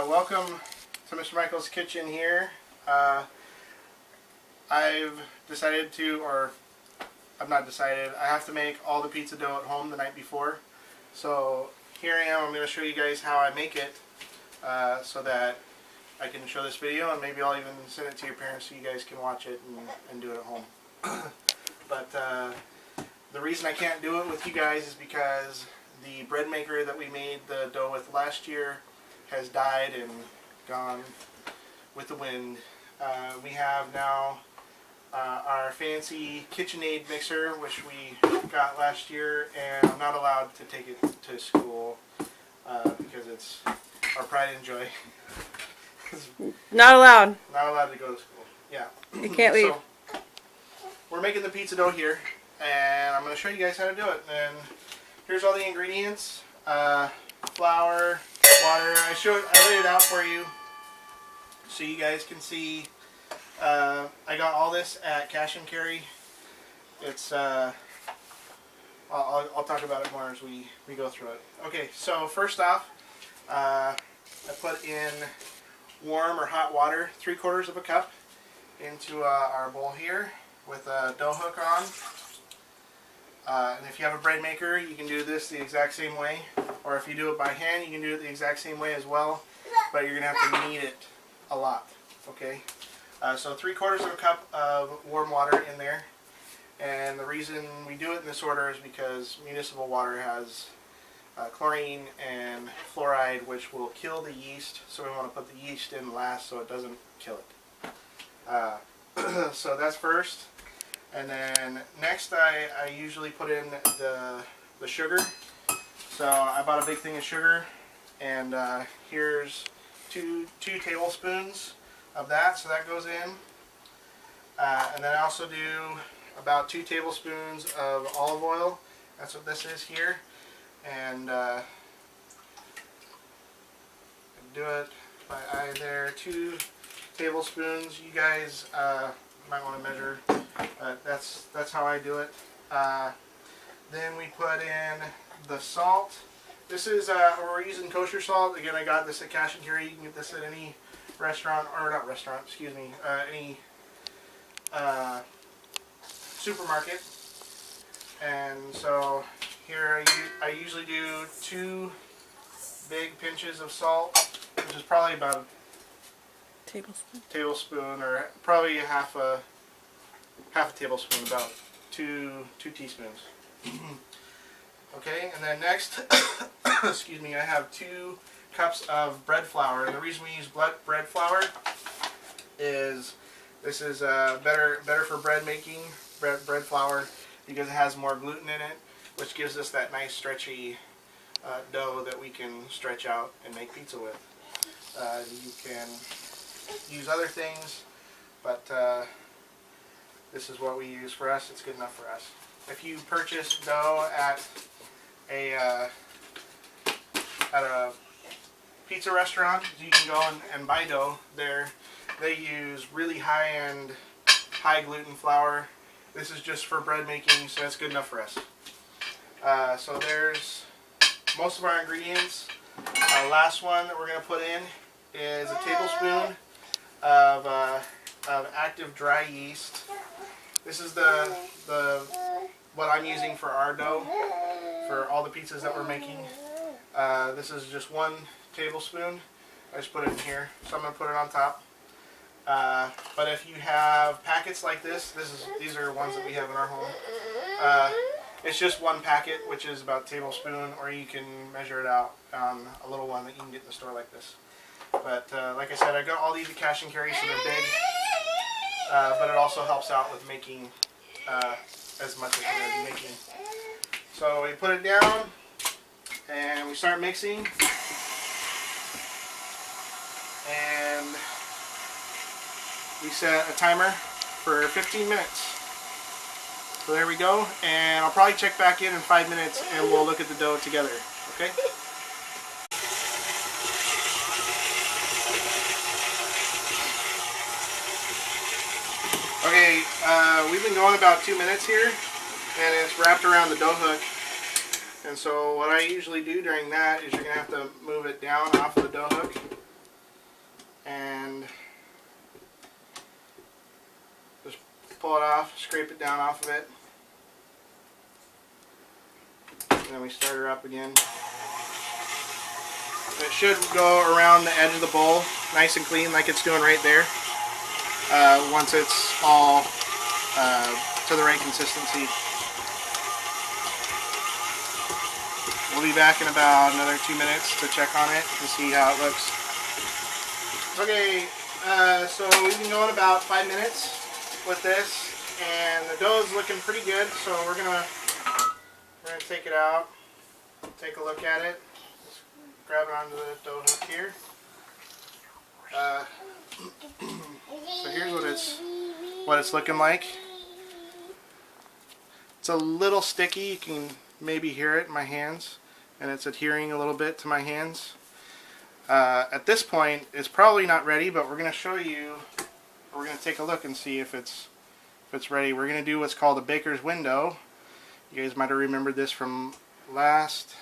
Welcome to Mr. Michael's kitchen here. I've decided to, or I've not decided, I have to make all the pizza dough at home the night before. So here I am, I'm going to show you guys how I make it so that I can show this video, and maybe I'll even send it to your parents so you guys can watch it and do it at home. But the reason I can't do it with you guys is because the bread maker that we made the dough with last year has died and gone with the wind. We have now our fancy KitchenAid mixer, which we got last year, and I'm not allowed to take it to school because it's our pride and joy. Not allowed. Not allowed to go to school. Yeah. You can't leave. So, we're making the pizza dough here, and I'm going to show you guys how to do it. And here's all the ingredients: flour, water. I laid it out for you so you guys can see. I got all this at Cash and Carry. It's I'll talk about it more as we go through it. Okay, so first off, I put in warm or hot water, 3/4 of a cup, into our bowl here with a dough hook on. And if you have a bread maker, you can do this the exact same way, or if you do it by hand, you can do it the exact same way as well, but you're going to have to knead it a lot. Okay, so 3/4 of a cup of warm water in there, and the reason we do it in this order is because municipal water has chlorine and fluoride, which will kill the yeast, so we want to put the yeast in last so it doesn't kill it. So that's first. And then next I usually put in the sugar. So I bought a big thing of sugar, and here's two tablespoons of that, so that goes in. And then I also do about 2 tablespoons of olive oil. That's what this is here. And do it by eye there. 2 tablespoons. You guys might want to measure. That's how I do it. Then we put in the salt. This is we're using kosher salt. Again, I got this at Cash and Carry. You can get this at any restaurant, or not restaurant, excuse me, any supermarket. And so here I usually do 2 big pinches of salt, which is probably about a tablespoon, or probably half a tablespoon, about 2 teaspoons. Okay, and then next, excuse me, I have 2 cups of bread flour. And the reason we use bread flour is this is better for bread making, bread flour, because it has more gluten in it, which gives us that nice stretchy dough that we can stretch out and make pizza with. You can use other things, but this is what we use for us. It's good enough for us. If you purchase dough at a pizza restaurant, you can go and buy dough there. They use really high-end, high-gluten flour. This is just for bread making, so that's good enough for us. So there's most of our ingredients. Our last one that we're going to put in is a tablespoon of active dry yeast. This is what I'm using for our dough, for all the pizzas that we're making. This is just 1 tablespoon. I just put it in here, so I'm going to put it on top. But if you have packets like this, these are ones that we have in our home. It's just 1 packet, which is about a tablespoon, or you can measure it out on a little one that you can get in the store like this. But like I said, I got all these at Cash and Carry, so they're big. But it also helps out with making as much as we're going to be making. So we put it down, and we start mixing. And we set a timer for 15 minutes. So there we go, and I'll probably check back in 5 minutes and we'll look at the dough together, okay? Okay, we've been going about 2 minutes here, and it's wrapped around the dough hook. And so what I usually do during that is you're going to have to move it down off of the dough hook. and just pull it off, scrape it down off of it, and then we start her up again. It should go around the edge of the bowl nice and clean like it's doing right there once it's all to the right consistency. We'll be back in about another 2 minutes to check on it and see how it looks. Okay, so we've been going about 5 minutes with this, and the dough is looking pretty good. So we're gonna take it out, take a look at it. Just grab it onto the dough hook here. So here's what it's looking like. It's a little sticky. You can maybe hear it in my hands, and it's adhering a little bit to my hands. At this point, it's probably not ready, but we're going to show you. We're going to take a look and see if it's ready. We're going to do what's called a baker's window. You guys might have remembered this from last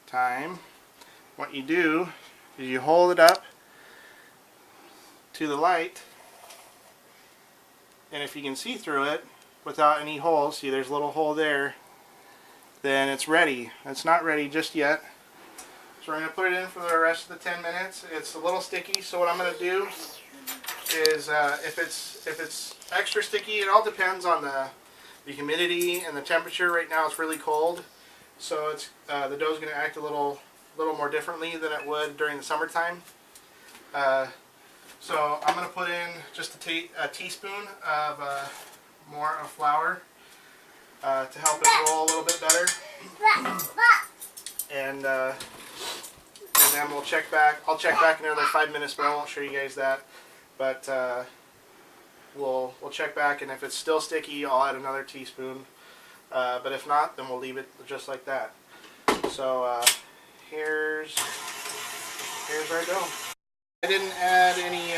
time. What you do is you hold it up to the light, and if you can see through it without any holes, see there's a little hole there, then it's ready. It's not ready just yet. So we're going to put it in for the rest of the 10 minutes. It's a little sticky, so what I'm going to do is if it's extra sticky, it all depends on the humidity and the temperature. Right now it's really cold, so it's the dough's going to act a little more differently than it would during the summertime. So I'm going to put in just a teaspoon of more of flour to help it roll a little bit better, and then we'll check back. I'll check back in another 5 minutes, but I won't show you guys that. But we'll check back, and if it's still sticky, I'll add another teaspoon. But if not, then we'll leave it just like that. So here's our dough. I didn't add any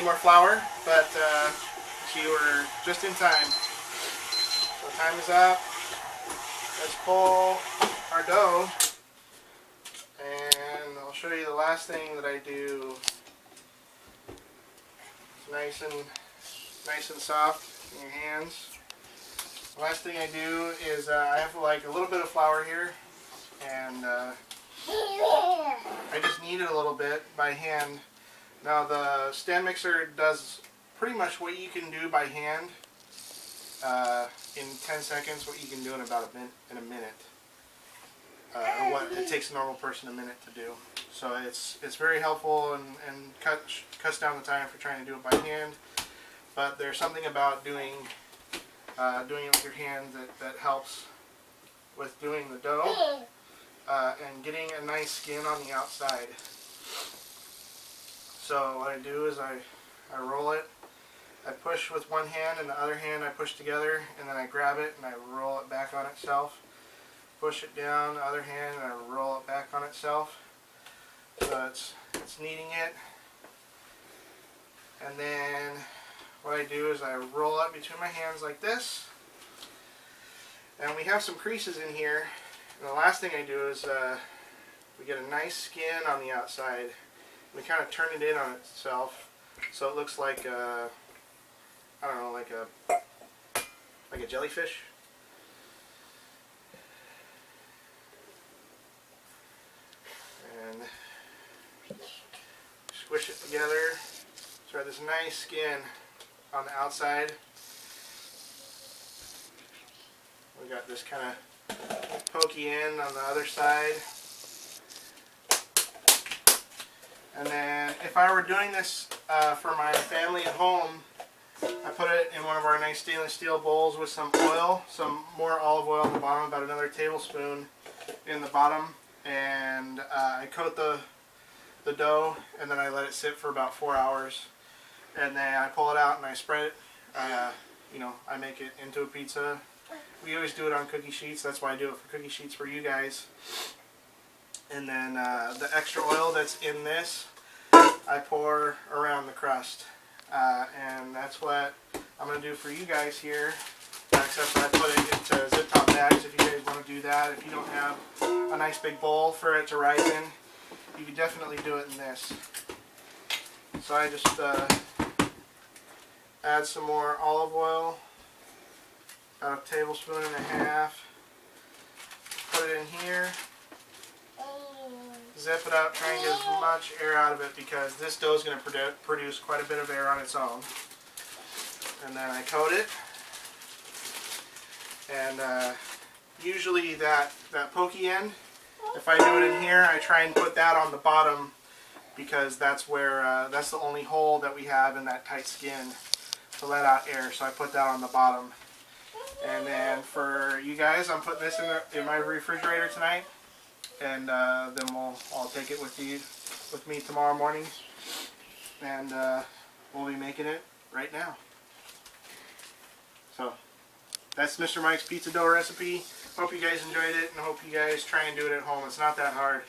more flour, but you were just in time. So time is up. Let's pull our dough, and I'll show you the last thing that I do. It's nice and soft in your hands. The last thing I do is I have like a little bit of flour here, and I just knead it a little bit by hand. Now the stand mixer does pretty much what you can do by hand in 10 seconds, what you can do in about a minute. Or what it takes a normal person a minute to do. So it's very helpful and cuts down the time for trying to do it by hand. But there's something about doing it with your hand that helps with doing the dough and getting a nice skin on the outside. So what I do is I roll it. I push with one hand, and the other hand I push together, and then I grab it and I roll it back on itself. Push it down, the other hand, and I roll it back on itself. So it's kneading it. And then what I do is I roll it between my hands like this. And we have some creases in here. And the last thing I do is we get a nice skin on the outside. We kind of turn it in on itself, so it looks like I don't know, like a jellyfish. And squish it together. So we have this nice skin on the outside. We got this kind of pokey end on the other side. And then if I were doing this for my family at home, I put it in one of our nice stainless steel bowls with some oil, some more olive oil at the bottom, about another tablespoon in the bottom, and I coat the dough, and then I let it sit for about 4 hours, and then I pull it out and I spread it. You know, I make it into a pizza. We always do it on cookie sheets. That's why I do it for cookie sheets for you guys. And then the extra oil that's in this, I pour around the crust. And that's what I'm going to do for you guys here. Except I put it into zip top bags if you guys want to do that. If you don't have a nice big bowl for it to rise in, you can definitely do it in this. So I just add some more olive oil, about 1.5 tablespoons. Put it in here. Zip it up, try and get as much air out of it because this dough is going to produce quite a bit of air on its own. And then I coat it. And usually that pokey end, if I do it in here, I try and put that on the bottom because that's where that's the only hole that we have in that tight skin to let out air. So I put that on the bottom. And then for you guys, I'm putting this in my refrigerator tonight, and then I'll take it with me tomorrow morning, and we'll be making it right now. So that's Mr. Mike's pizza dough recipe. Hope you guys enjoyed it, and hope you guys try and do it at home. It's not that hard.